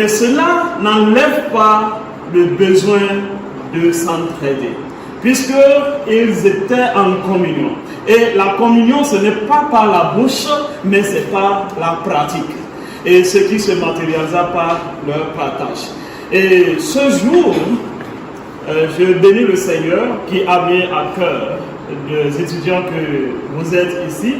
Mais cela n'enlève pas le besoin de s'entraider, puisqu'ils étaient en communion. Et la communion, ce n'est pas par la bouche, mais c'est par la pratique. Et ce qui se matérialisa par leur partage. Et ce jour, je bénis le Seigneur qui a mis à cœur des étudiants que vous êtes ici,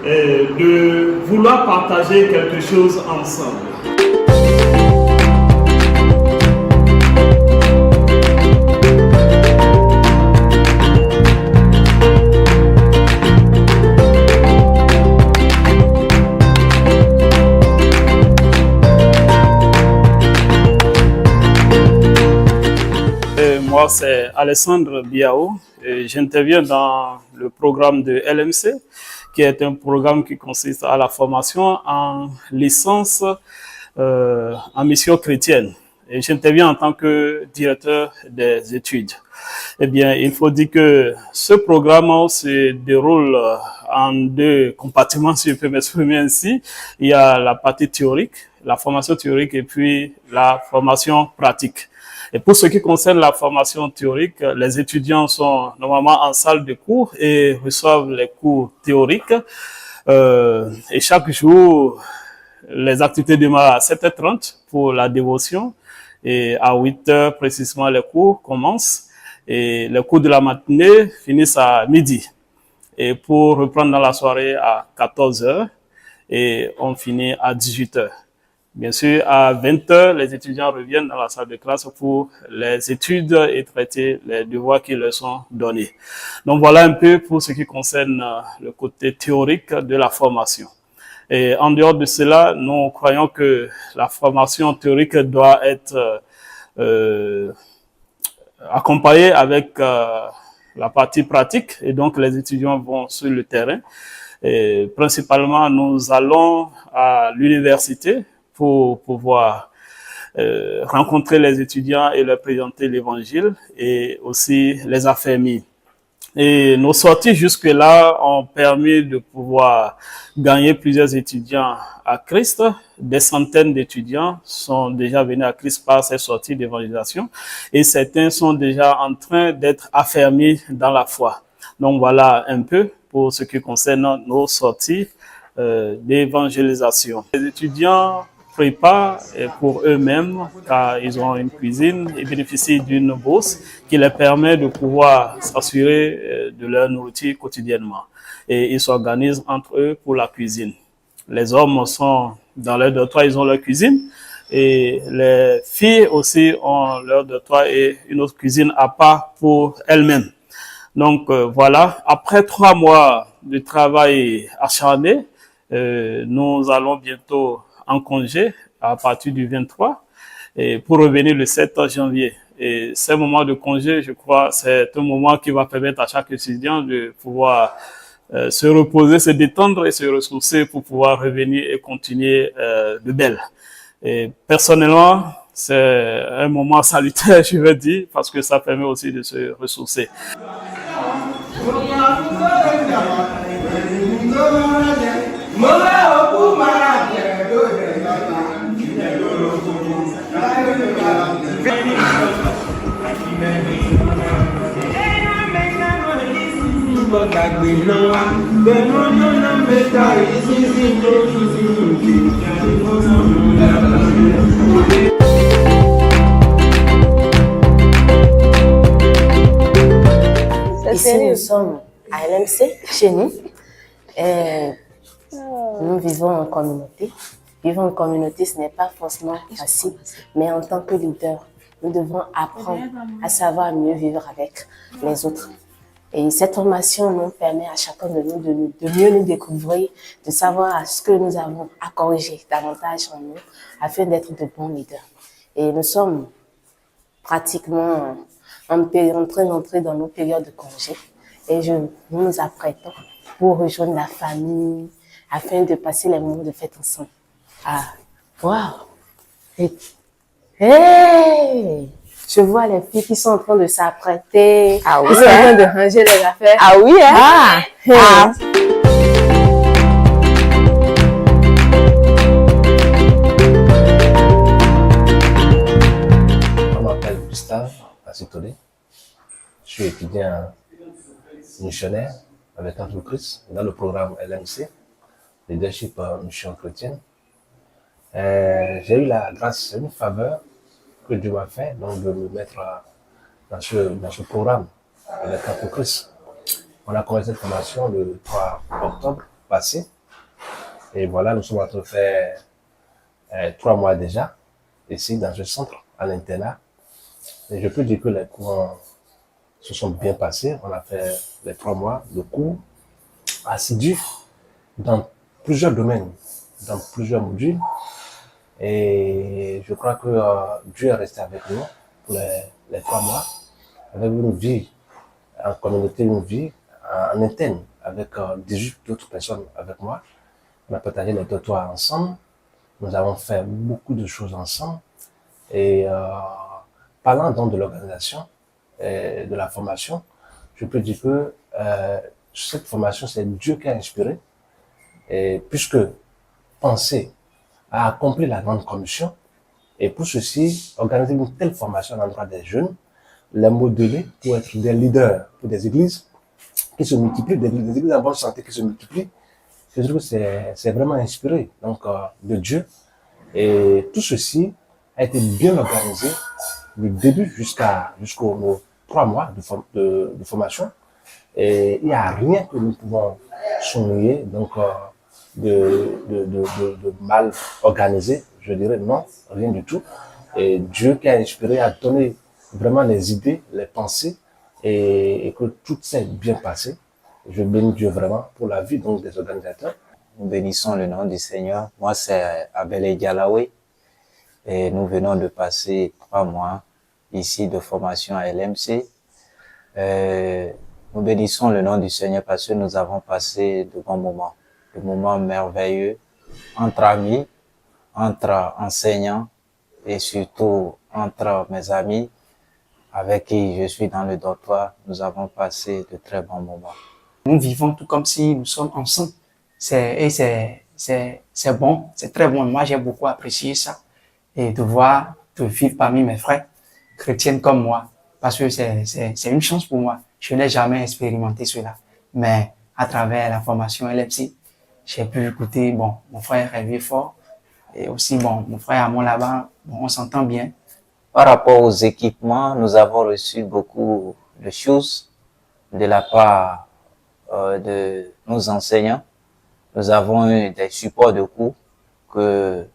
de vouloir partager quelque chose ensemble. Moi, c'est Alessandre Biao. J'interviens dans le programme de LMC, qui est un programme qui consiste à la formation en licence en mission chrétienne. Et j'interviens en tant que directeur des études. Eh bien, il faut dire que ce programme se déroule en deux compartiments, si je peux m'exprimer ainsi. Il y a la partie théorique, la formation théorique, et puis la formation pratique. Et pour ce qui concerne la formation théorique, les étudiants sont normalement en salle de cours et reçoivent les cours théoriques. Et chaque jour, les activités démarrent à 7h30 pour la dévotion. Et à 8h précisément, les cours commencent. Et les cours de la matinée finissent à midi. Et pour reprendre dans la soirée à 14h. Et on finit à 18h. Bien sûr, à 20h, les étudiants reviennent dans la salle de classe pour les études et traiter les devoirs qui leur sont donnés. Donc voilà un peu pour ce qui concerne le côté théorique de la formation. Et en dehors de cela, nous croyons que la formation théorique doit être accompagnée avec la partie pratique, et donc les étudiants vont sur le terrain. Et principalement, nous allons à l'université pour pouvoir rencontrer les étudiants et leur présenter l'évangile et aussi les affermir. Et nos sorties jusque-là ont permis de pouvoir gagner plusieurs étudiants à Christ. Des centaines d'étudiants sont déjà venus à Christ par ces sorties d'évangélisation et certains sont déjà en train d'être affermis dans la foi. Donc voilà un peu pour ce qui concerne nos sorties d'évangélisation. Les étudiants préparent pour eux-mêmes, car ils ont une cuisine et bénéficient d'une bourse qui leur permet de pouvoir s'assurer de leur nourriture quotidiennement. Et ils s'organisent entre eux pour la cuisine. Les hommes sont dans leur dortoir, ils ont leur cuisine. Et les filles aussi ont leur dortoir et une autre cuisine à part pour elles-mêmes. Donc voilà, après 3 mois de travail acharné, nous allons bientôt en congé à partir du 23 et pour revenir le 7 janvier. Et ce moment de congé, je crois, c'est un moment qui va permettre à chaque étudiant de pouvoir se reposer, se détendre et se ressourcer pour pouvoir revenir et continuer de belle. Et personnellement, c'est un moment salutaire, je veux dire, parce que ça permet aussi de se ressourcer. Ici, nous sommes à LMC, chez nous. Nous vivons en communauté. Vivre en communauté, ce n'est pas forcément facile, mais en tant que leader, nous devons apprendre à savoir mieux vivre avec les autres. Et cette formation nous permet à chacun de nous de mieux nous découvrir, de savoir ce que nous avons à corriger davantage en nous, afin d'être de bons leaders. Et nous sommes pratiquement en train d'entrer dans nos périodes de congé. Et nous nous apprêtons pour rejoindre la famille, afin de passer les moments de fête ensemble. Ah, waouh! Hey! Je vois les filles qui sont en train de s'apprêter, qui sont en train de ranger leurs affaires. Ah oui, hein? Ah! Hey. Ah. à Sitolé. Je suis étudiant missionnaire avec Christ dans le programme LMC, Leadership Mission Chrétienne. J'ai eu la grâce, une faveur que Dieu m'a fait, donc de me mettre dans ce programme avec Christ. On a commencé cette formation le 3 octobre passé. Et voilà, nous sommes en train de faire 3 mois déjà, ici dans ce centre, à l'internat. Et je peux dire que les cours se sont bien passés. On a fait les 3 mois de cours assidus dans plusieurs domaines, dans plusieurs modules. Et je crois que Dieu est resté avec nous pour les 3 mois, avec une vie en communauté, une vie en interne, avec 18 autres personnes avec moi. On a partagé les trottoirs ensemble. Nous avons fait beaucoup de choses ensemble. Et parlant donc de l'organisation, de la formation, je peux dire que cette formation, c'est Dieu qui a inspiré. Et puisque penser à accomplir la grande commission, et pour ceci, organiser une telle formation à l'endroit des jeunes, les modeler pour être des leaders pour des églises qui se multiplient, des églises en bonne santé qui se multiplient. Je trouve que c'est vraiment inspiré donc, de Dieu. Et tout ceci a été bien organisé du début jusqu'aux 3 mois de formation. Et il n'y a rien que nous pouvons souligner donc, de mal organisé. Je dirais non, rien du tout. Et Dieu qui a inspiré a donné vraiment les idées, les pensées et que tout s'est bien passé. Je bénis Dieu vraiment pour la vie donc, des organisateurs. Nous bénissons le nom du Seigneur. Moi, c'est Abel Dialawe et nous venons de passer 3 mois ici de formation à LMC. Nous bénissons le nom du Seigneur parce que nous avons passé de bons moments, de moments merveilleux entre amis, entre enseignants et surtout entre mes amis avec qui je suis dans le dortoir. Nous avons passé de très bons moments. Nous vivons tout comme si nous sommes ensemble. C'est bon, c'est très bon. Moi, j'ai beaucoup apprécié ça. Et de vivre parmi mes frères chrétiens comme moi. Parce que c'est une chance pour moi. Je n'ai jamais expérimenté cela. Mais à travers la formation LMC, j'ai pu écouter, bon, mon frère est vieux fort. Et aussi, bon, mon frère Amon là-bas, bon, on s'entend bien. Par rapport aux équipements, nous avons reçu beaucoup de choses de la part de nos enseignants. Nous avons eu des supports de cours que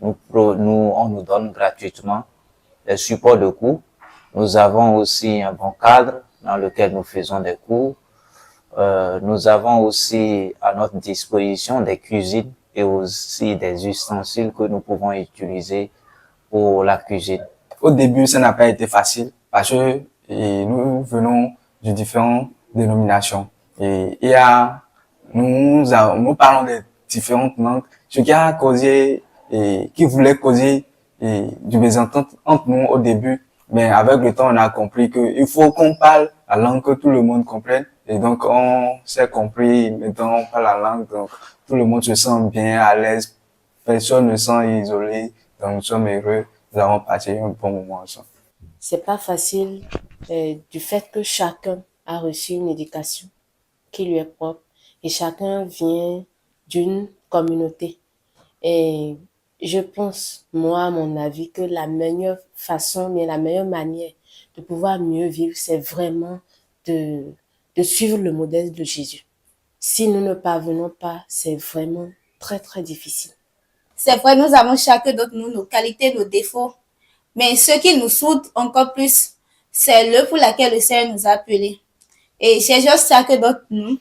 on nous donne gratuitement, des supports de cours. Nous avons aussi un bon cadre dans lequel nous faisons des cours. Nous avons aussi à notre disposition des cuisines et aussi des ustensiles que nous pouvons utiliser pour la cuisine. Au début, ça n'a pas été facile parce que nous venons de différentes dénominations. Et nous parlons de différentes langues, ce qui a causé qui voulait causer du mésentente entre nous au début. Mais avec le temps, on a compris qu'il faut qu'on parle la langue que tout le monde comprenne. Et donc, on s'est compris, maintenant on parle la langue, donc tout le monde se sent bien, à l'aise, personne ne se sent isolé, donc nous sommes heureux, nous avons passé un bon moment ensemble. C'est pas facile du fait que chacun a reçu une éducation qui lui est propre et chacun vient d'une communauté. Et je pense, moi, à mon avis, que la meilleure façon, mais la meilleure manière de pouvoir mieux vivre, c'est vraiment de suivre le modèle de Jésus. Si nous ne parvenons pas, c'est vraiment très, très difficile. C'est vrai, nous avons chacun d'entre nous nos qualités, nos défauts. Mais ce qui nous soude encore plus, c'est l'œuvre pour laquelle le Seigneur nous a appelés. Et j'ai juste chacun d'entre nous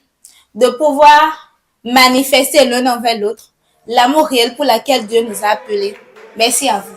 de pouvoir manifester l'un envers l'autre l'amour réel pour laquelle Dieu nous a appelés. Merci à vous.